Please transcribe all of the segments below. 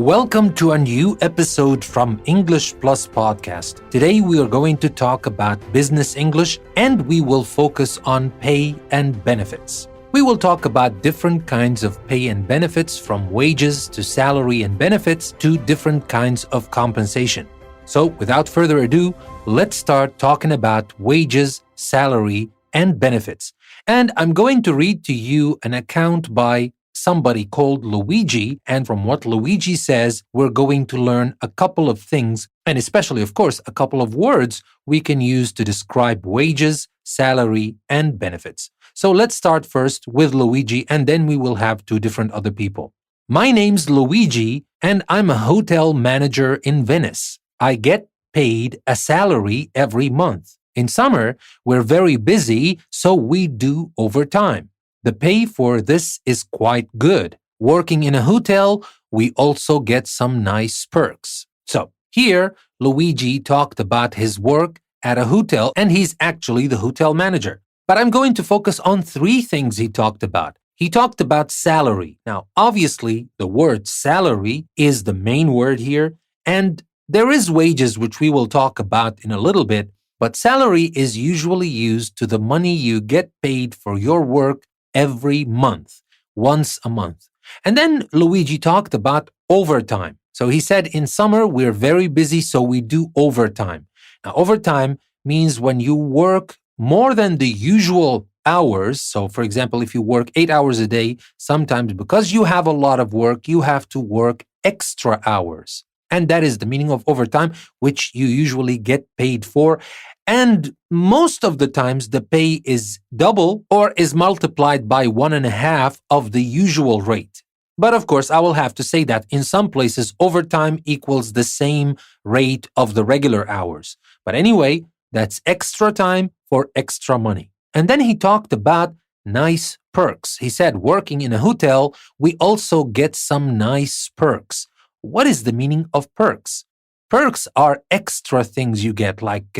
Welcome to a new episode from English Plus Podcast. Today we are going to talk about business English and we will focus on pay and benefits. We will talk about different kinds of pay and benefits, from wages to salary and benefits to different kinds of compensation. So without further ado, let's start talking about wages, salary, and benefits. And I'm going to read to you an account by somebody called Luigi, and from what Luigi says, we're going to learn a couple of things, and especially, of course, a couple of words we can use to describe wages, salary, and benefits. So let's start first with Luigi, and then we will have two different other people. My name's Luigi, and I'm a hotel manager in Venice. I get paid a salary every month. In summer, we're very busy, so we do overtime. The pay for this is quite good. Working in a hotel, we also get some nice perks. So here, Luigi talked about his work at a hotel, and he's actually the hotel manager. But I'm going to focus on three things he talked about. He talked about salary. Now, obviously, the word salary is the main word here, and there is wages, which we will talk about in a little bit, but salary is usually used to the money you get paid for your work every month, once a month. And then Luigi talked about overtime. So he said in summer, we're very busy, so we do overtime. Now, overtime means when you work more than the usual hours. So for example, if you work 8 hours a day, sometimes because you have a lot of work, you have to work extra hours. And that is the meaning of overtime, which you usually get paid for. And most of the times the pay is double or is multiplied by 1.5 of the usual rate. But of course, I will have to say that in some places, overtime equals the same rate of the regular hours. But anyway, that's extra time for extra money. And then he talked about nice perks. He said, working in a hotel, we also get some nice perks. What is the meaning of perks? Perks are extra things you get, like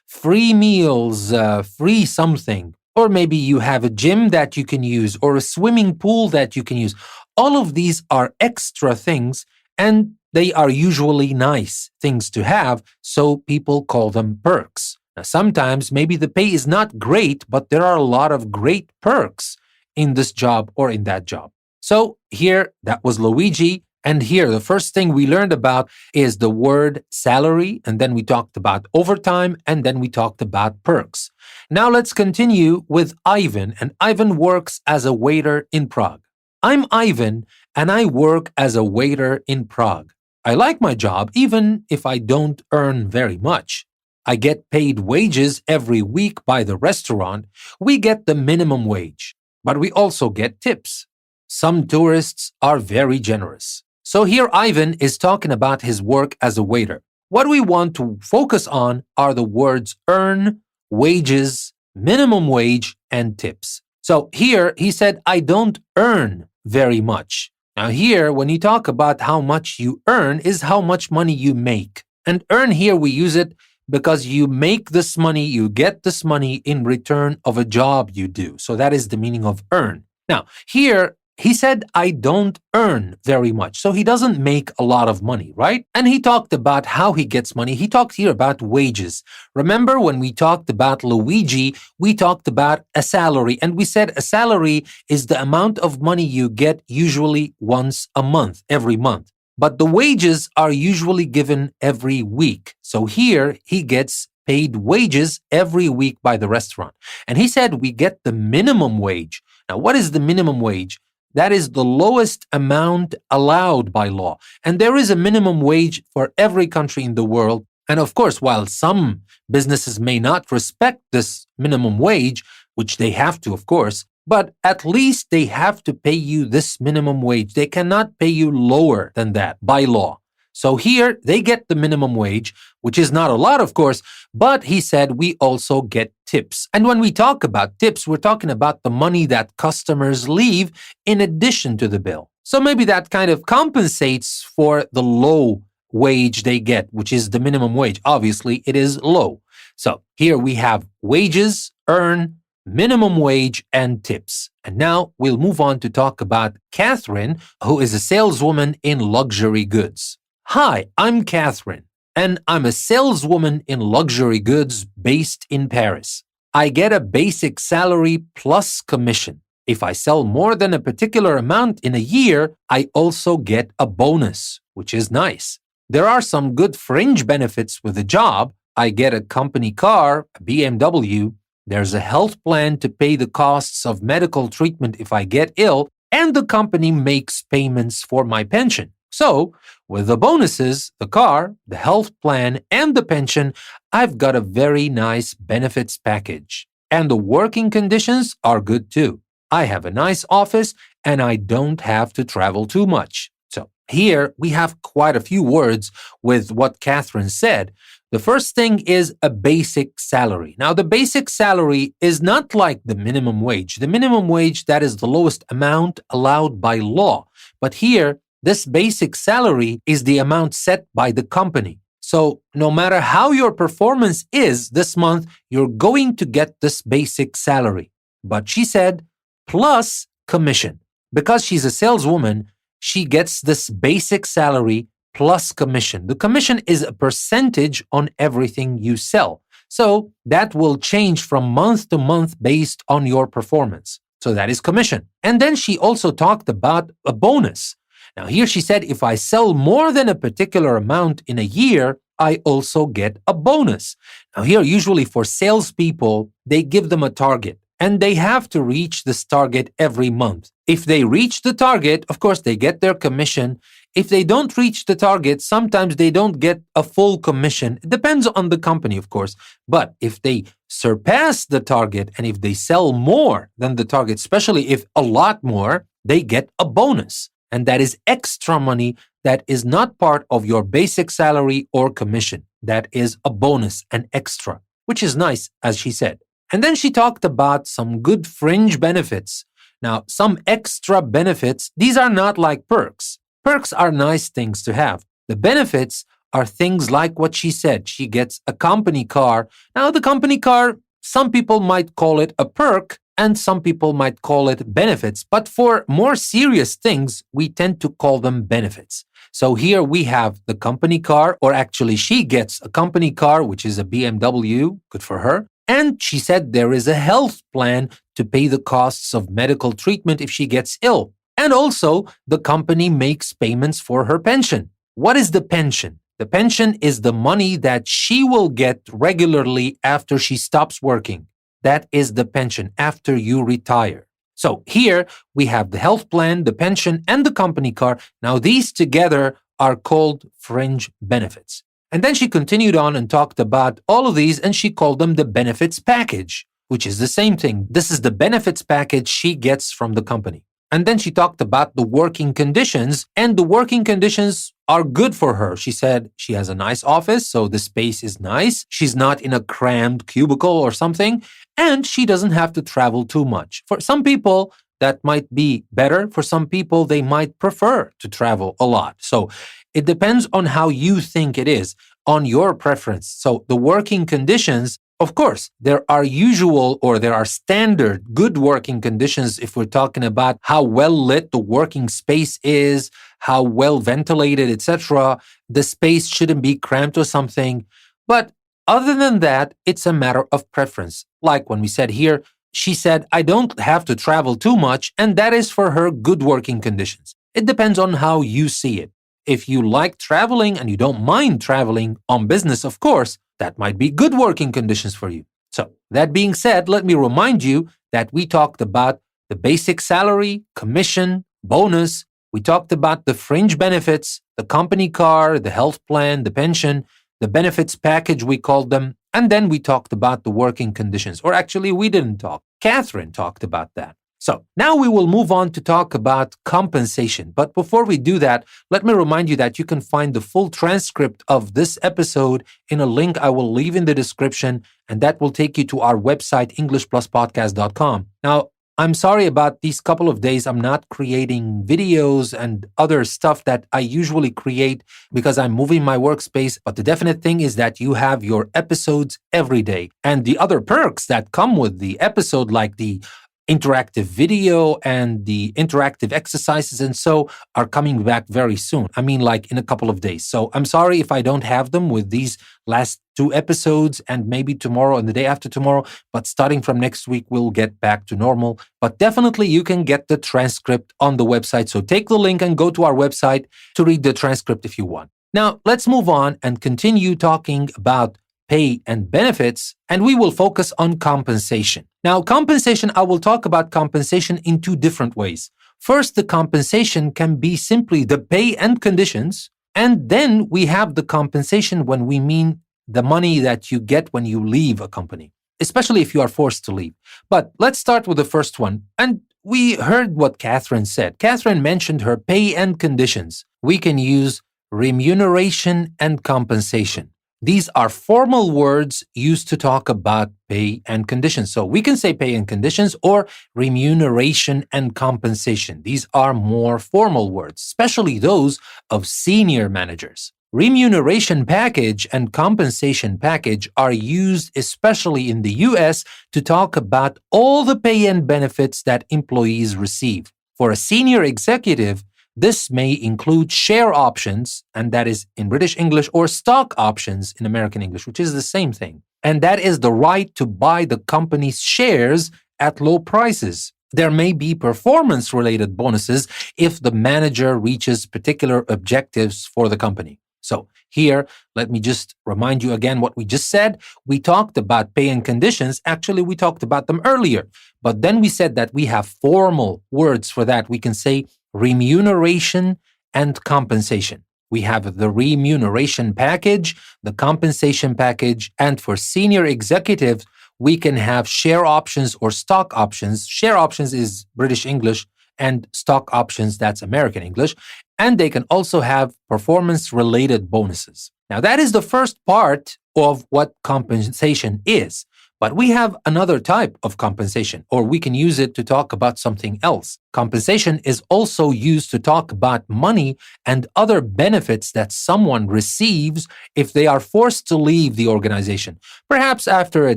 free meals, free something, or maybe you have a gym that you can use or a swimming pool that you can use. All of these are extra things, and they are usually nice things to have, so people call them perks. Now, sometimes maybe the pay is not great, but there are a lot of great perks in this job or in that job. So here, that was Luigi. And here, the first thing we learned about is the word salary, and then we talked about overtime, and then we talked about perks. Now let's continue with Ivan, and Ivan works as a waiter in Prague. I'm Ivan, and I work as a waiter in Prague. I like my job, even if I don't earn very much. I get paid wages every week by the restaurant. We get the minimum wage, but we also get tips. Some tourists are very generous. So here Ivan is talking about his work as a waiter. What we want to focus on are the words earn, wages, minimum wage, and tips. So here he said, I don't earn very much. Now here, when you talk about how much you earn, is how much money you make. And earn here, we use it because you make this money, you get this money in return of a job you do. So that is the meaning of earn. Now here, he said, I don't earn very much. So he doesn't make a lot of money, right? And he talked about how he gets money. He talked here about wages. Remember when we talked about Luigi, we talked about a salary. And we said a salary is the amount of money you get usually once a month, every month. But the wages are usually given every week. So here he gets paid wages every week by the restaurant. And he said we get the minimum wage. Now, what is the minimum wage? That is the lowest amount allowed by law. And there is a minimum wage for every country in the world. And of course, while some businesses may not respect this minimum wage, which they have to, of course, but at least they have to pay you this minimum wage. They cannot pay you lower than that by law. So here they get the minimum wage, which is not a lot, of course, but he said we also get tips. And when we talk about tips, we're talking about the money that customers leave in addition to the bill. So maybe that kind of compensates for the low wage they get, which is the minimum wage. Obviously, it is low. So here we have wages, earn, minimum wage, and tips. And now we'll move on to talk about Catherine, who is a saleswoman in luxury goods. Hi, I'm Catherine, and I'm a saleswoman in luxury goods based in Paris. I get a basic salary plus commission. If I sell more than a particular amount in a year, I also get a bonus, which is nice. There are some good fringe benefits with the job. I get a company car, a BMW. There's a health plan to pay the costs of medical treatment if I get ill, and the company makes payments for my pension. So, with the bonuses, the car, the health plan, and the pension, I've got a very nice benefits package. And the working conditions are good too. I have a nice office and I don't have to travel too much. So here we have quite a few words with what Catherine said. The first thing is a basic salary. Now, the basic salary is not like the minimum wage. The minimum wage, that is the lowest amount allowed by law. But here, this basic salary is the amount set by the company. So no matter how your performance is this month, you're going to get this basic salary. But she said, plus commission. Because she's a saleswoman, she gets this basic salary plus commission. The commission is a percentage on everything you sell. So that will change from month to month based on your performance. So that is commission. And then she also talked about a bonus. Now here she said, if I sell more than a particular amount in a year, I also get a bonus. Now here, usually for salespeople, they give them a target. And they have to reach this target every month. If they reach the target, of course, they get their commission. If they don't reach the target, sometimes they don't get a full commission. It depends on the company, of course. But if they surpass the target and if they sell more than the target, especially if a lot more, they get a bonus. And that is extra money that is not part of your basic salary or commission. That is a bonus, an extra, which is nice, as she said. And then she talked about some good fringe benefits. Now, some extra benefits, these are not like perks. Perks are nice things to have. The benefits are things like what she said. She gets a company car. Now, the company car, some people might call it a perk and some people might call it benefits. But for more serious things, we tend to call them benefits. So here we have the company car, or actually she gets a company car, which is a BMW, good for her. And she said there is a health plan to pay the costs of medical treatment if she gets ill. And also, the company makes payments for her pension. What is the pension? The pension is the money that she will get regularly after she stops working. That is the pension after you retire. So here we have the health plan, the pension, and the company car. Now these together are called fringe benefits. And then she continued on and talked about all of these, and she called them the benefits package, which is the same thing. This is the benefits package she gets from the company. And then she talked about the working conditions, and the working conditions are good for her. She said she has a nice office, so the space is nice. She's not in a crammed cubicle or something, and she doesn't have to travel too much. For some people, that might be better. For some people, they might prefer to travel a lot. So it depends on how you think it is, on your preference. So the working conditions, of course, there are usual or there are standard good working conditions if we're talking about how well lit the working space is, how well ventilated, etc. The space shouldn't be cramped or something. But other than that, it's a matter of preference. Like when we said here, she said, I don't have to travel too much, and that is for her good working conditions. It depends on how you see it. If you like traveling and you don't mind traveling on business, of course, that might be good working conditions for you. So, that being said, let me remind you that we talked about the basic salary, commission, bonus. We talked about the fringe benefits, the company car, the health plan, the pension, the benefits package, we called them. And then we talked about the working conditions. Or actually, we didn't talk. Catherine talked about that. So now we will move on to talk about compensation. But before we do that, let me remind you that you can find the full transcript of this episode in a link I will leave in the description, and that will take you to our website, EnglishPlusPodcast.com. Now, I'm sorry about these couple of days. I'm not creating videos and other stuff that I usually create because I'm moving my workspace. But the definite thing is that you have your episodes every day. And the other perks that come with the episode, like the interactive video and the interactive exercises and so are coming back very soon. I mean, like in a couple of days. So I'm sorry if I don't have them with these last 2 episodes and maybe tomorrow and the day after tomorrow, but starting from next week, we'll get back to normal. But definitely you can get the transcript on the website. So take the link and go to our website to read the transcript if you want. Now, let's move on and continue talking about pay and benefits, and we will focus on compensation. Now, compensation, I will talk about compensation in 2 different ways. First, the compensation can be simply the pay and conditions, and then we have the compensation when we mean the money that you get when you leave a company, especially if you are forced to leave. But let's start with the first one. And we heard what Catherine said. Catherine mentioned her pay and conditions. We can use remuneration and compensation. These are formal words used to talk about pay and conditions. So we can say pay and conditions or remuneration and compensation. These are more formal words, especially those of senior managers. Remuneration package and compensation package are used especially in the US to talk about all the pay and benefits that employees receive. For a senior executive, this may include share options, and that is in British English, or stock options in American English, which is the same thing. And that is the right to buy the company's shares at low prices. There may be performance-related bonuses if the manager reaches particular objectives for the company. So here, let me just remind you again what we just said. We talked about pay and conditions. Actually, we talked about them earlier. But then we said that we have formal words for that. We can say remuneration and compensation. We have the remuneration package, the compensation package, and for senior executives, we can have share options or stock options. Share options is British English, and stock options, that's American English. And they can also have performance-related bonuses. Now, that is the first part of what compensation is. But we have another type of compensation, or we can use it to talk about something else. Compensation is also used to talk about money and other benefits that someone receives if they are forced to leave the organization, perhaps after a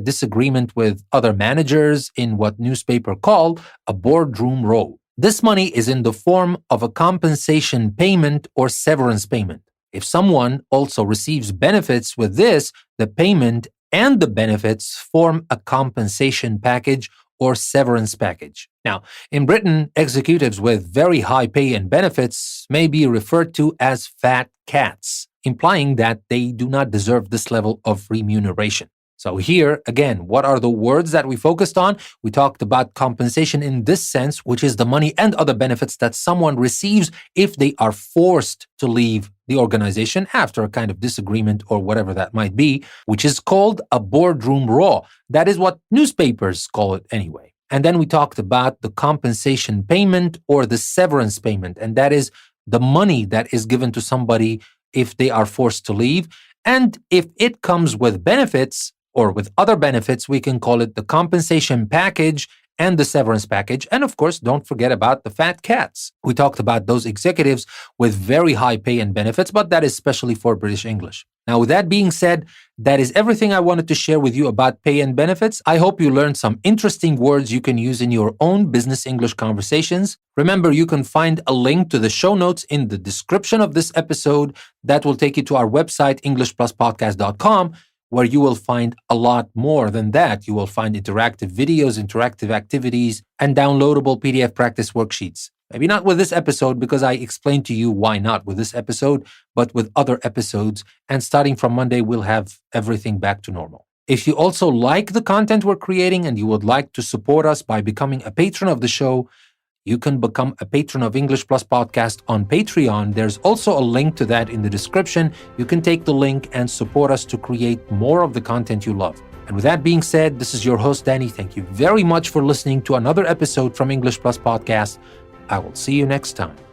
disagreement with other managers in what newspapers call a boardroom row. This money is in the form of a compensation payment or severance payment. If someone also receives benefits with this, the payment and the benefits form a compensation package or severance package. Now, in Britain, executives with very high pay and benefits may be referred to as fat cats, implying that they do not deserve this level of remuneration. So here, again, what are the words that we focused on? We talked about compensation in this sense, which is the money and other benefits that someone receives if they are forced to leave the organization after a kind of disagreement or whatever that might be, which is called a boardroom row. That is what newspapers call it anyway. And then we talked about the compensation payment or the severance payment, and that is the money that is given to somebody if they are forced to leave. And if it comes with benefits, or with other benefits, we can call it the compensation package and the severance package. And of course, don't forget about the fat cats. We talked about those executives with very high pay and benefits, but that is especially for British English. Now, with that being said, that is everything I wanted to share with you about pay and benefits. I hope you learned some interesting words you can use in your own business English conversations. Remember, you can find a link to the show notes in the description of this episode that will take you to our website, EnglishPlusPodcast.com, where you will find a lot more than that. You will find interactive videos, interactive activities, and downloadable PDF practice worksheets. Maybe not with this episode because I explained to you why not with this episode, but with other episodes. And starting from Monday, we'll have everything back to normal. If you also like the content we're creating and you would like to support us by becoming a patron of the show, you can become a patron of English Plus Podcast on Patreon. There's also a link to that in the description. You can take the link and support us to create more of the content you love. And with that being said, this is your host, Danny. Thank you very much for listening to another episode from English Plus Podcast. I will see you next time.